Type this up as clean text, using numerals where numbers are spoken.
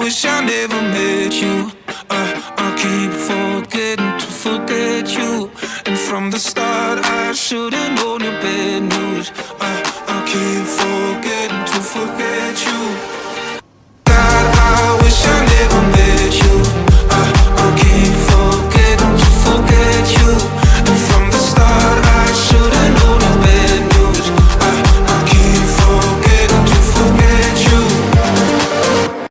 wish I never met you. I keep forgetting to forget you. And from the start I should've known your bad news. I keep forgetting to forget you.